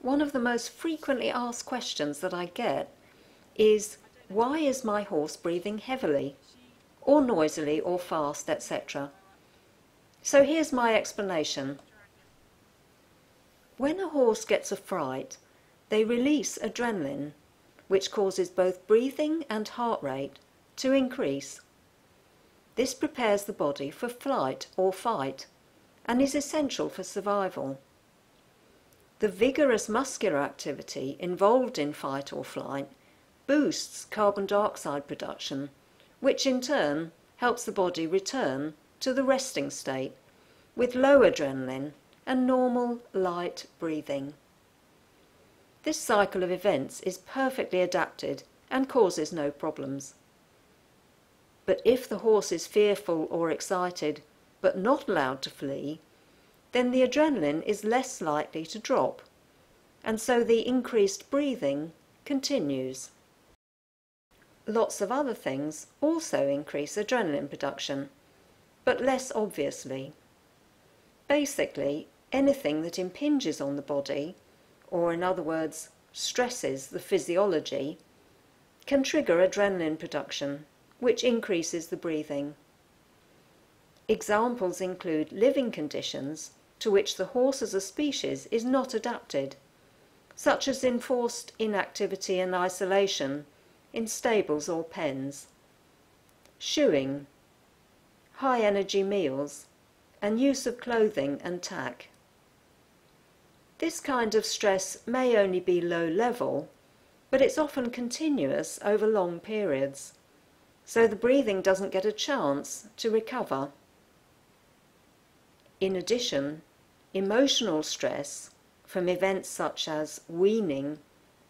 One of the most frequently asked questions that I get is, why is my horse breathing heavily, or noisily, or fast, etc.? So here's my explanation. When a horse gets a fright, they release adrenaline, which causes both breathing and heart rate to increase. This prepares the body for flight or fight and is essential for survival. The vigorous muscular activity involved in fight or flight boosts carbon dioxide production, which in turn helps the body return to the resting state with low adrenaline and normal light breathing. This cycle of events is perfectly adapted and causes no problems. But if the horse is fearful or excited but not allowed to flee, then the adrenaline is less likely to drop, and so the increased breathing continues. Lots of other things also increase adrenaline production, but less obviously. Basically, anything that impinges on the body, or in other words, stresses the physiology, can trigger adrenaline production, which increases the breathing. Examples include living conditions to which the horse as a species is not adapted, such as enforced inactivity and isolation in stables or pens, shoeing, high energy meals, and use of clothing and tack. This kind of stress may only be low level, but it's often continuous over long periods, so the breathing doesn't get a chance to recover. In addition, emotional stress from events such as weaning,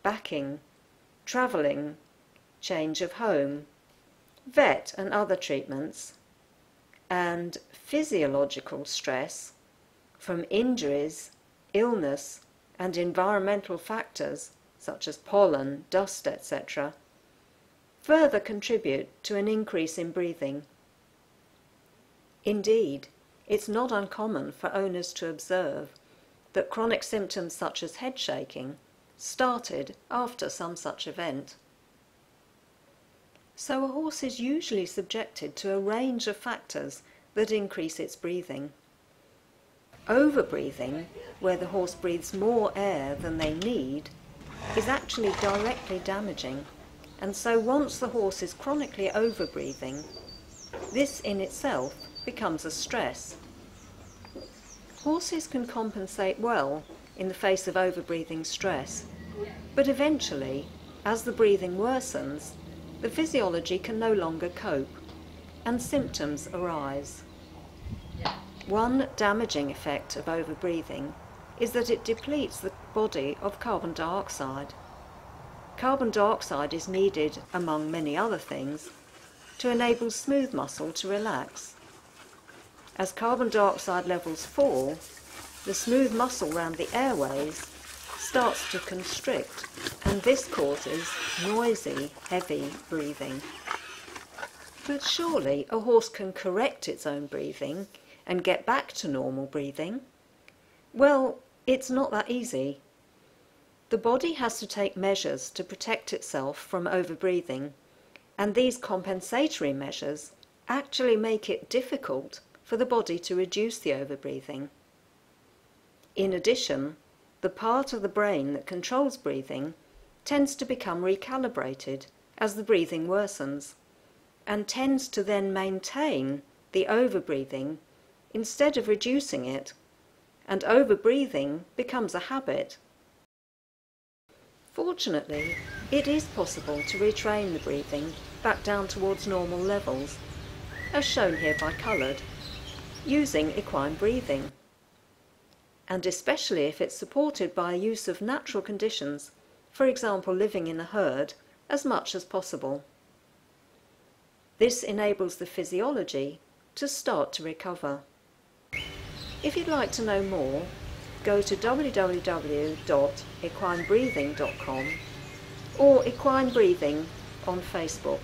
backing, travelling, change of home, vet and other treatments, and physiological stress from injuries, illness and environmental factors such as pollen, dust, etc., further contribute to an increase in breathing. Indeed, it's not uncommon for owners to observe that chronic symptoms such as head shaking started after some such event. So a horse is usually subjected to a range of factors that increase its breathing. Overbreathing, where the horse breathes more air than they need, is actually directly damaging, and so once the horse is chronically overbreathing, this in itself becomes a stress. Horses can compensate well in the face of overbreathing stress, but eventually, as the breathing worsens, the physiology can no longer cope, and symptoms arise. One damaging effect of overbreathing is that it depletes the body of carbon dioxide. Carbon dioxide is needed, among many other things, to enable smooth muscle to relax. As carbon dioxide levels fall, the smooth muscle around the airways starts to constrict, and this causes noisy, heavy breathing. But surely a horse can correct its own breathing and get back to normal breathing? Well, it's not that easy. The body has to take measures to protect itself from overbreathing, and these compensatory measures actually make it difficult for the body to reduce the overbreathing. In addition, the part of the brain that controls breathing tends to become recalibrated as the breathing worsens, and tends to then maintain the overbreathing instead of reducing it, and overbreathing becomes a habit. Fortunately, it is possible to retrain the breathing back down towards normal levels, as shown here by coloured, using equine breathing, and especially if it's supported by a use of natural conditions, for example living in a herd, as much as possible. This enables the physiology to start to recover. If you'd like to know more, go to www.equinebreathing.com or Equine Breathing on Facebook.